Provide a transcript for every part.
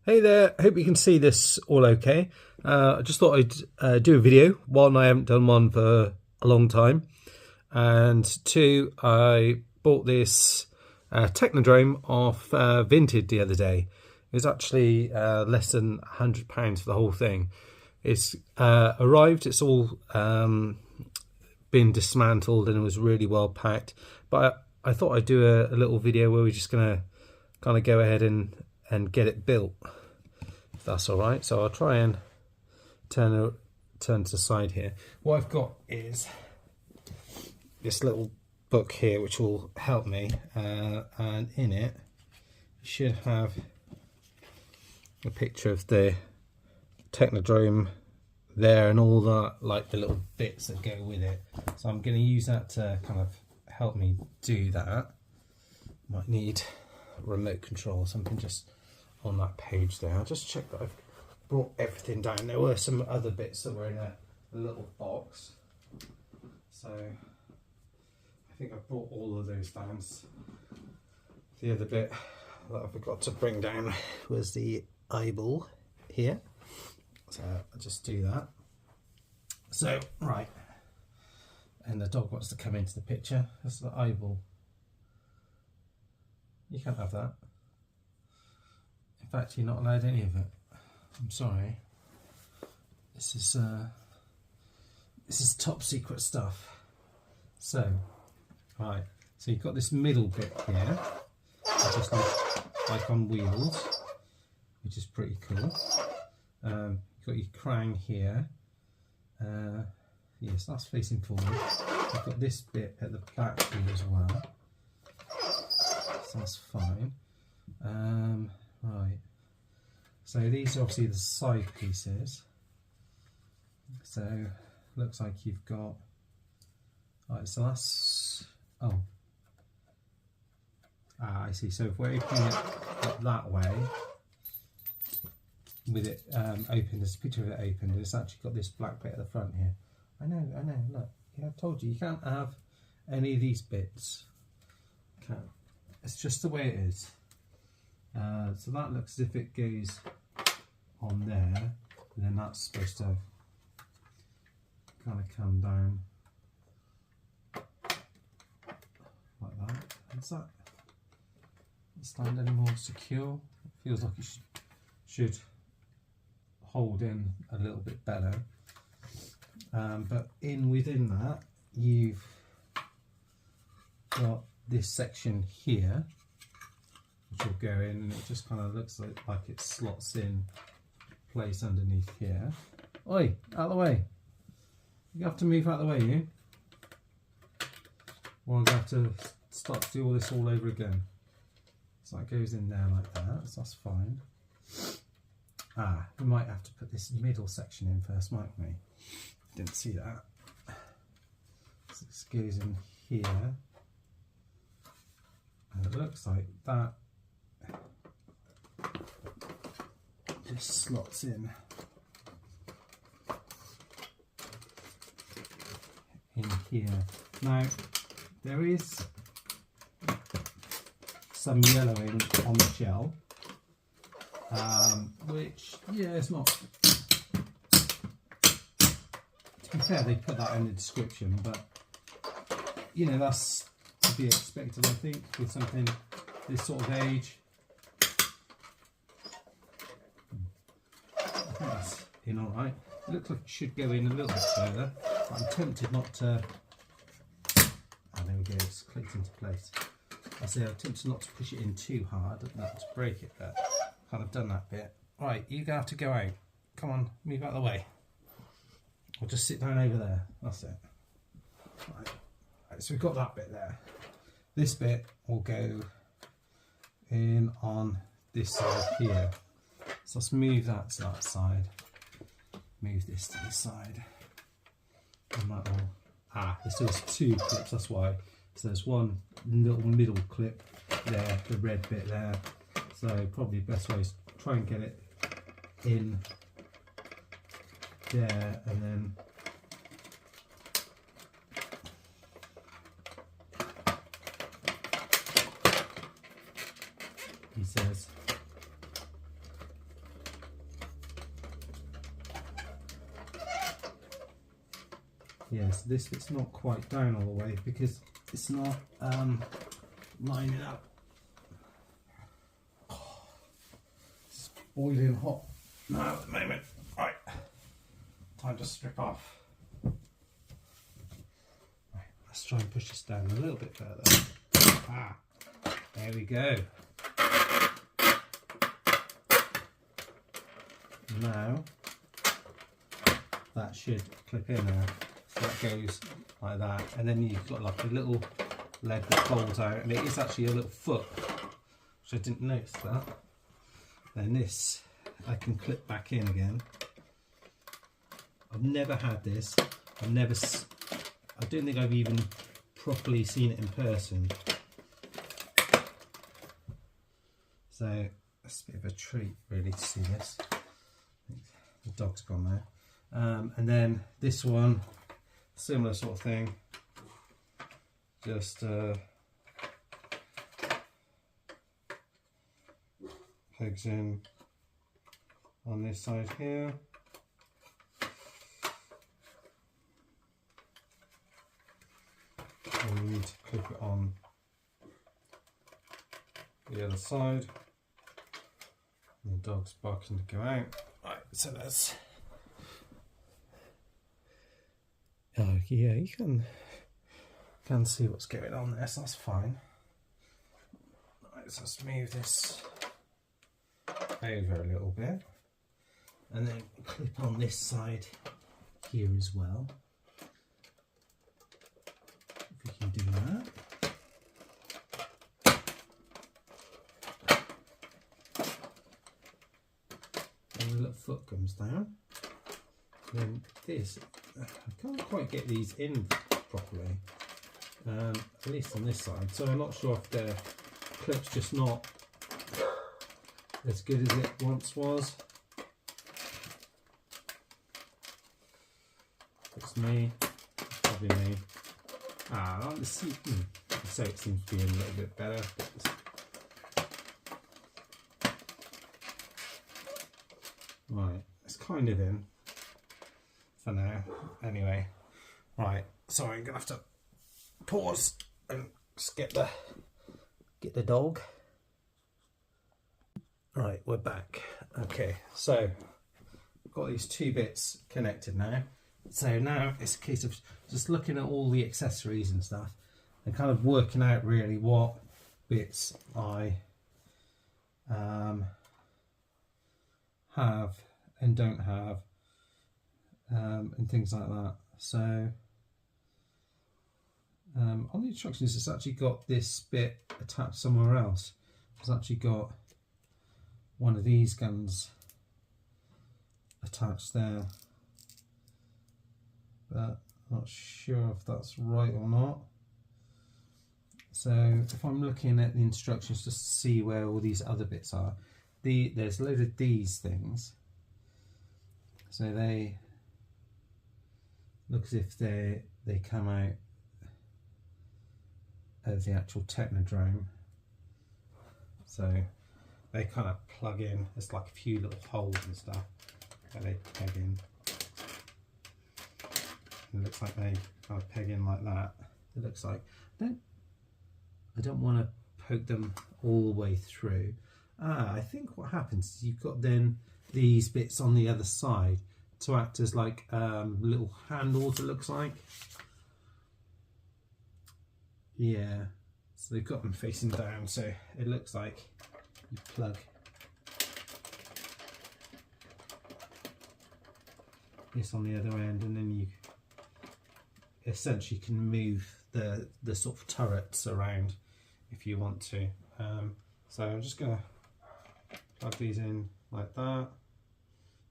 Hey there, hope you can see this all okay. I just thought I'd do a video. One, I haven't done one for a long time. And two, I bought this Technodrome off Vinted the other day. It was actually less than £100 for the whole thing. It's arrived, it's all been dismantled and it was really well packed. But I thought I'd do a little video where we're just going to kind of go ahead and get it built, if that's all right. So I'll try and turn to the side here. What I've got is this little book here which will help me, and in it you should have a picture of the Technodrome there and all that, like the little bits that go with it. So I'm going to use that to kind of help me do that. Might need remote control or something just on that page there. I'll just check that I've brought everything down. There were some other bits that were in a little box, so I think I've brought all of those down. The other bit that I forgot to bring down was the eyeball here, so I'll just do that. So right, and the dog wants to come into the picture. That's the eyeball. You can't have that. In fact, you're not allowed any of it. I'm sorry. This is top secret stuff. So, right. So you've got this middle bit here, just like on wheels, which is pretty cool. You've got your crown here. Yes, that's facing forward. You've got this bit at the back here as well. So that's fine. Right, so these are obviously the side pieces. So looks like you've got, right, so that's, I see. So if we're opening it up that way with it open, there's a picture of it open, and it's actually got this black bit at the front here. I know, look, yeah, I told you, you can't have any of these bits. Can't. It's just the way it is. So that looks as if it goes on there, and then that's supposed to kind of come down like that. Does that stand any more secure? It feels like it should hold in a little bit better. But within that, you've got this section here, which will go in, and it just kind of looks like it slots in place underneath here. Oi, out of the way. You have to move out of the way, you. Or I'm going to have to start to do all this all over again. So it goes in there like that, so that's fine. We might have to put this middle section in first, mightn't we? Didn't see that. So this goes in here. And it looks like that just slots in here. Now there is some yellowing on the shell, which, yeah, it's not, to be fair, they put that in the description, but you know, that's to be expected, I think, with something this sort of age. I think that's in all right. It looks like it should go in a little bit further, but I'm tempted not to. There we go, it's clicked into place. I say I'm tempted not to push it in too hard, not to break it, but kind of done that bit. Right, you're gonna have to go out. Come on, move out of the way. Or just sit down over there. That's it. Right. So we've got that bit there. This bit will go in on this side here. So let's move that to that side. Move this to this side. And that will, so there's two clips, that's why. So there's one little middle clip there, the red bit there. So probably the best way is to try and get it in there, and then he says yeah, so this bit's not quite down all the way because it's not lining up. Oh, it's boiling hot now at the moment. Right, time to strip off. Right, let's try and push this down a little bit further. Ah, there we go. Now that should clip in there, so that goes like that, and then you've got like a little leg that folds out, and it is actually a little foot, which I didn't notice that. Then this I can clip back in again. I've never had this. I don't think I've even properly seen it in person. So it's a bit of a treat really to see this. The dog's gone there. And then this one, similar sort of thing. Just pegs in on this side here. And we need to clip it on the other side. And the dog's barking to go out. Right, so that's. Oh yeah, you can see what's going on there, so that's fine. Right, so let's move this over a little bit, and then clip on this side here as well. If we can do that. And the little foot comes down. Then this, I can't quite get these in properly, at least on this side, so I'm not sure if the clip's just not as good as it once was. It's me, it's probably me. The seat, so it seems to be a little bit better. Right, it's kind of in. For now, anyway. Right, sorry, I'm gonna have to pause and just get the dog. Right, we're back. Okay, so I've got these two bits connected now. So now it's a case of just looking at all the accessories and stuff and kind of working out really what bits I have and don't have. And things like that. So on the instructions, it's actually got this bit attached somewhere else. It's actually got one of these guns attached there, but I'm not sure if that's right or not. So if I'm looking at the instructions just to see where all these other bits are, there's a load of these things. So they look as if they come out of the actual Technodrome. So they kind of plug in. There's like a few little holes and stuff that they peg in. It looks like they kind of peg in like that. It looks like I don't want to poke them all the way through. I think what happens is you've got then these bits on the other side to act as like little handles, it looks like. Yeah, so they've got them facing down, so it looks like you plug this on the other end, and then you essentially can move the sort of turrets around if you want to. So I'm just going to plug these in like that,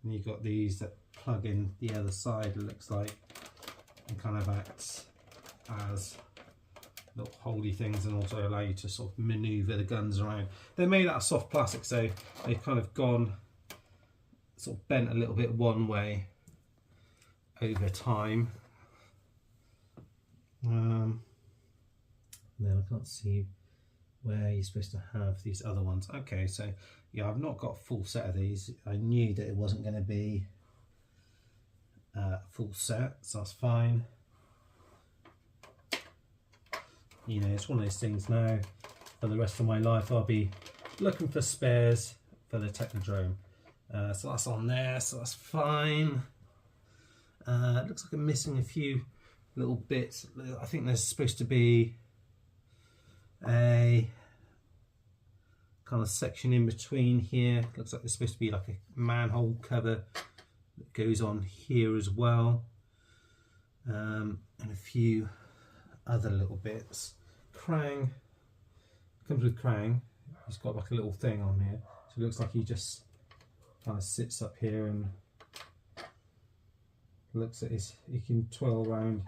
and you've got these that plug in the other side, it looks like, and kind of acts as little holdy things, and also allow you to sort of maneuver the guns around. They're made out of soft plastic, so they've kind of gone sort of bent a little bit one way over time. Then I can't see where you're supposed to have these other ones. Okay, so yeah, I've not got a full set of these. I knew that it wasn't going to be a full set, so that's fine. you know, it's one of those things now. For the rest of my life, I'll be looking for spares for the Technodrome. So that's on there, so that's fine. It looks like I'm missing a few little bits. I think there's supposed to be a kind of section in between here. Looks like there's supposed to be like a manhole cover that goes on here as well, and a few other little bits. Krang comes with Krang. He's got like a little thing on here, so it looks like he just kind of sits up here and looks at his, he can twirl around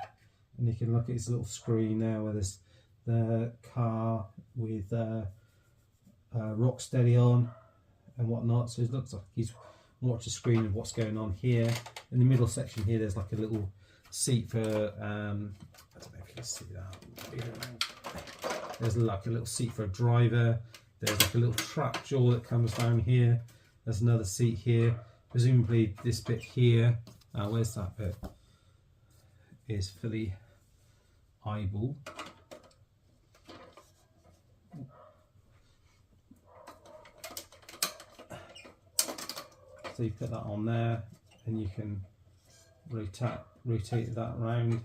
and he can look at his little screen there where there's the car with Rocksteady on and whatnot. So it looks like he's watched the screen of what's going on here. In the middle section here, there's like a little seat for I don't know if you can see that. There's like a little seat for a driver. There's like a little trap jaw that comes down here. There's another seat here. Presumably this bit here, where's that bit? Is for the eyeball. So you put that on there and you can rotate that around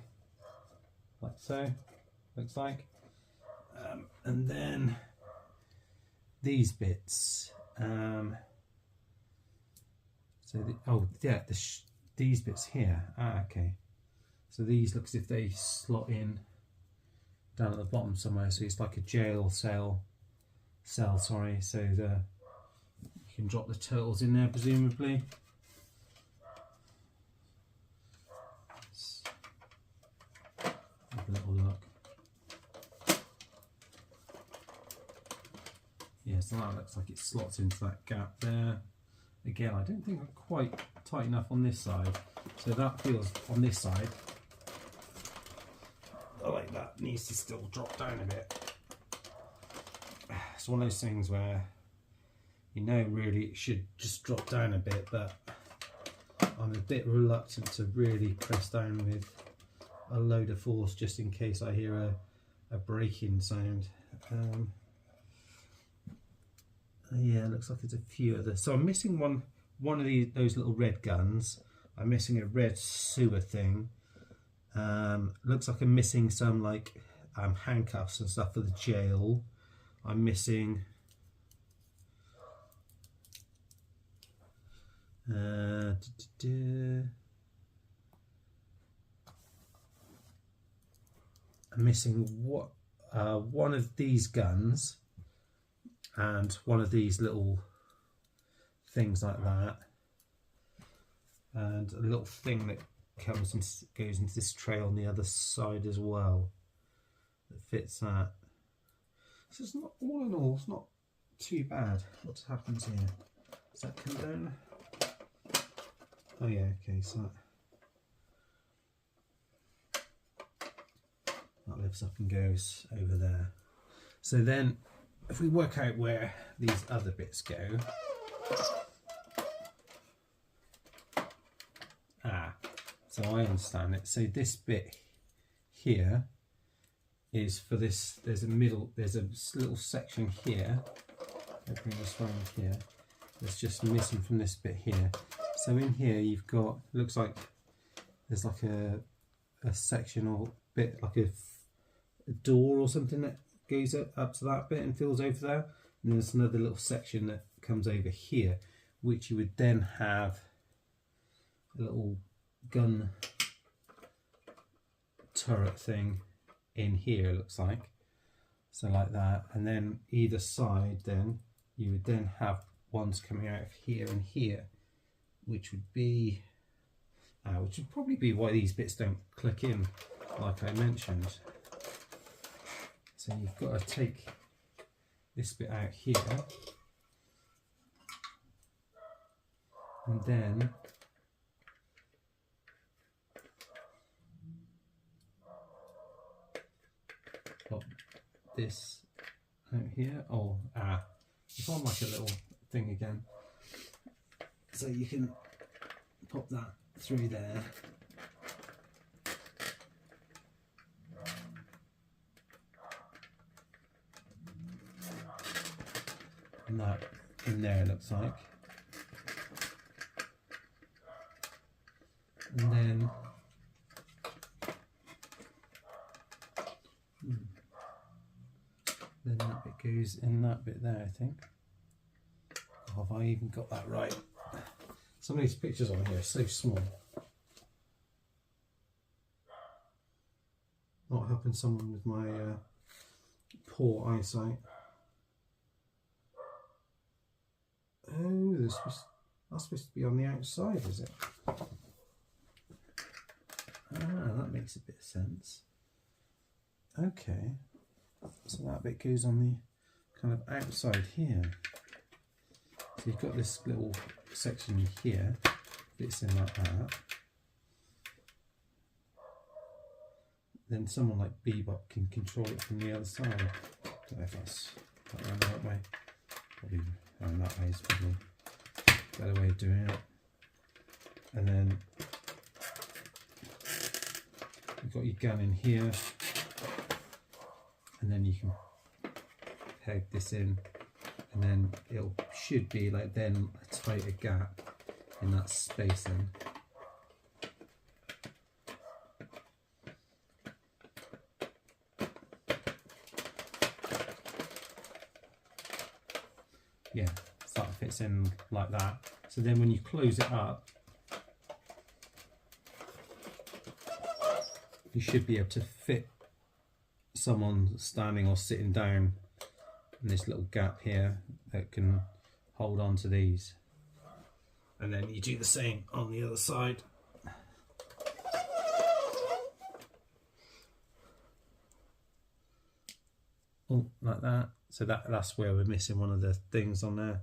like so, looks like. And then these bits, these bits here, okay. So these look as if they slot in down at the bottom somewhere, so it's like a jail cell, sorry, so you can drop the turtles in there presumably. Let's have a little look. Yeah, so that looks like it slots into that gap there. Again, I don't think I'm quite tight enough on this side, so that feels on this side like that needs to still drop down a bit. It's one of those things where you know really it should just drop down a bit, but I'm a bit reluctant to really press down with a load of force just in case I hear a breaking sound. Yeah, it looks like there's a few of this. So I'm missing one of those little red guns. I'm missing a red sewer thing. Looks like I'm missing some like handcuffs and stuff for the jail. I'm missing I'm missing one of these guns and one of these little things like that, and a little thing that comes and goes into this tray on the other side as well that fits that. So it's not, all in all, it's not too bad. What happens here? Does that come down? Oh yeah, okay, so that lifts up and goes over there. So then if we work out where these other bits go, so I understand it. So this bit here is for this, there's a little section here, bring this round here, that's just missing from this bit here. So in here you've got, looks like there's like a section or bit, like a door or something that goes up to that bit and fills over there, and there's another little section that comes over here, which you would then have a little gun turret thing in here, it looks like, so like that, and then either side then you would then have ones coming out of here and here, which would be which would probably be why these bits don't click in like I mentioned. So you've got to take this bit out here and then pop this out here. It's on like a little thing again, so you can pop that through there. and that in there, it looks like. And then that bit goes in that bit there, I think. Oh, have I even got that right? Some of these pictures on here are so small. Not helping someone with my poor eyesight. Oh, that's supposed to be on the outside, is it? Ah, that makes a bit of sense. Okay, so that bit goes on the kind of outside here. So you've got this little section here, fits in like that. Then someone like Bebop can control it from the other side. Don't know if that's around that way. Probably around that way is probably a better way of doing it. And then you've got your gun in here, and then you can peg this in, and then it should be like then a tighter gap in that spacing. Yeah, so that fits in like that. So then when you close it up, you should be able to fit someone standing or sitting down in this little gap here that can hold on to these. And then you do the same on the other side. Oh, like that. So that's where we're missing one of the things on there,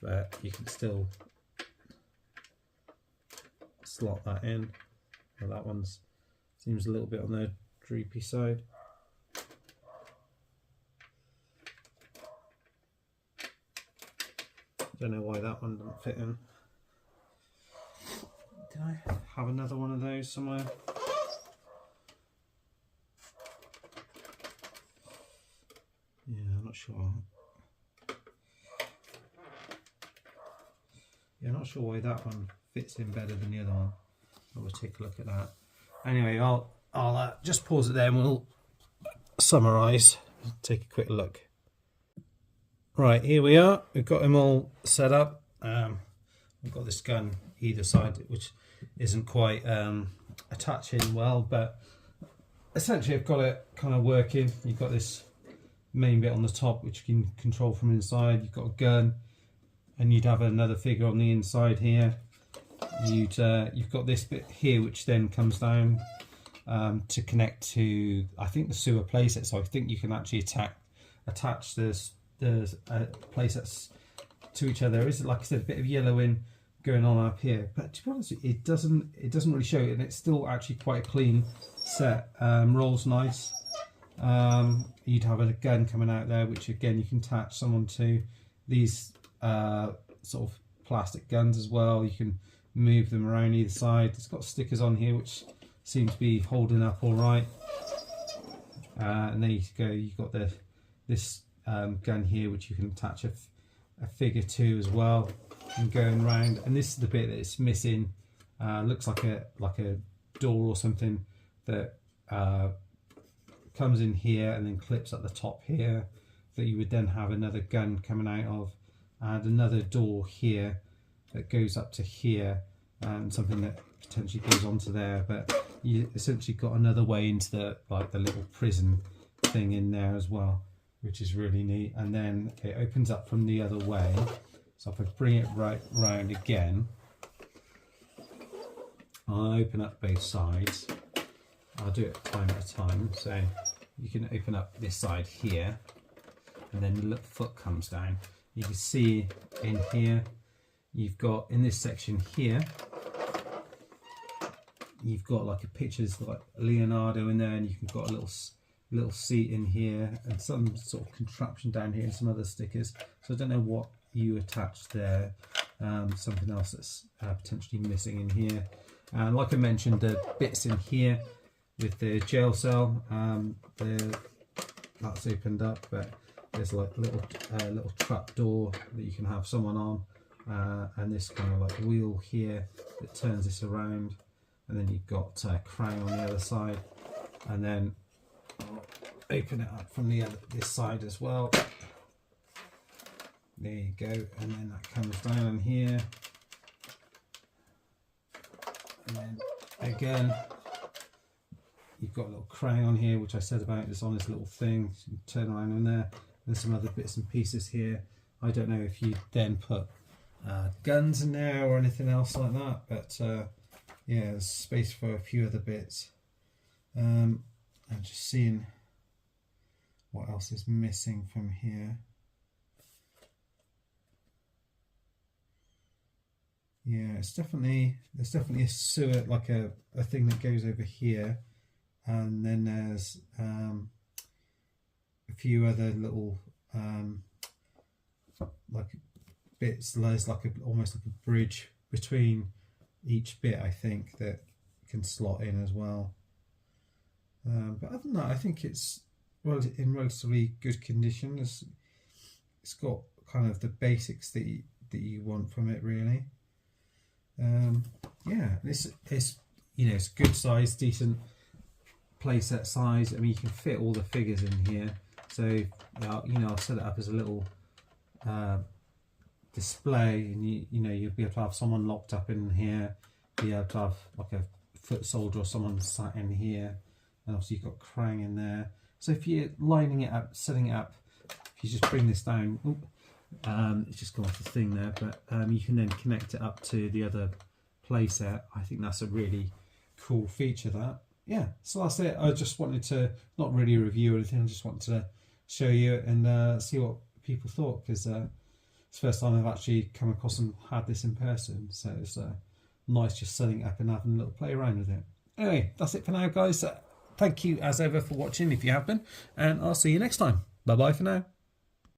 but you can still slot that in. Well, that one's seems a little bit on the droopy side. Don't know why that one doesn't fit in. Did I have another one of those somewhere? Yeah, I'm not sure. Yeah, I'm not sure why that one fits in better than the other one. But we'll take a look at that. Anyway, I'll just pause it there and we'll summarise. Take a quick look. Right, here we are. We've got them all set up. We've got this gun either side, which isn't quite attaching well, but essentially I've got it kind of working. You've got this main bit on the top which you can control from inside. You've got a gun, and you'd have another figure on the inside here. You've got this bit here which then comes down to connect to, I think, the sewer playset. So I think you can actually attach this playsets to each other. There is, like I said, a bit of yellowing going on up here, but to be honest, it doesn't really show it, and it's still actually quite a clean set. Rolls nice. You'd have a gun coming out there, which again you can attach someone to. These sort of plastic guns as well, you can move them around either side. It's got stickers on here which seem to be holding up all right. And there you go, you've got this gun here which you can attach a figure to as well, and going around. And this is the bit that it's missing. Looks like a door or something that comes in here and then clips at the top here, that you would then have another gun coming out of, and another door here that goes up to here, and something that potentially goes onto there. But you essentially got another way into the little prison thing in there as well, which is really neat. And then it opens up from the other way. So if I bring it right round again, I'll open up both sides. I'll do it time at a time. So you can open up this side here, and then the foot comes down. You can see in here, you've got in this section here, you've got like a pictures like Leonardo in there, and you've got a little seat in here, and some sort of contraption down here, and some other stickers. So I don't know what you attached there. Something else that's potentially missing in here. And like I mentioned, the bits in here with the jail cell, that's opened up, but there's like a little trap door that you can have someone on, and this kind of like wheel here that turns this around, and then you've got Krang on the other side, and then I'll open it up from this side as well. There you go, and then that comes down here, and then again you've got a little Krang on here, which I said about, it's on this little thing, so you can turn around on there. There's some other bits and pieces here. I don't know if you then put guns in there or anything else like that, but yeah, there's space for a few other bits. I'm just seeing what else is missing from here. Yeah, there's definitely a sewer, like a thing that goes over here, and then there's a few other little like bits. There's like almost like a bridge between each bit, I think, that can slot in as well. But other than that, I think it's in relatively good condition. It's got kind of the basics that you want from it, really. Yeah, it's it's good size, decent playset size. I mean, you can fit all the figures in here. So I'll set it up as a little display, and you'll be able to have someone locked up in here. Be able to have like a foot soldier or someone sat in here, and obviously you've got Krang in there. So if you're lining it up, setting it up, if you just bring this down, it's just gone off the thing there, but you can then connect it up to the other playset. I think that's a really cool feature. That, yeah, so that's it. I just wanted to not really review anything, I just wanted to show you and see what people thought, because it's the first time I've actually come across and had this in person, so it's nice just setting it up and having a little play around with it. Anyway, that's it for now, guys. Thank you as ever for watching if you have been, and I'll see you next time. Bye bye for now.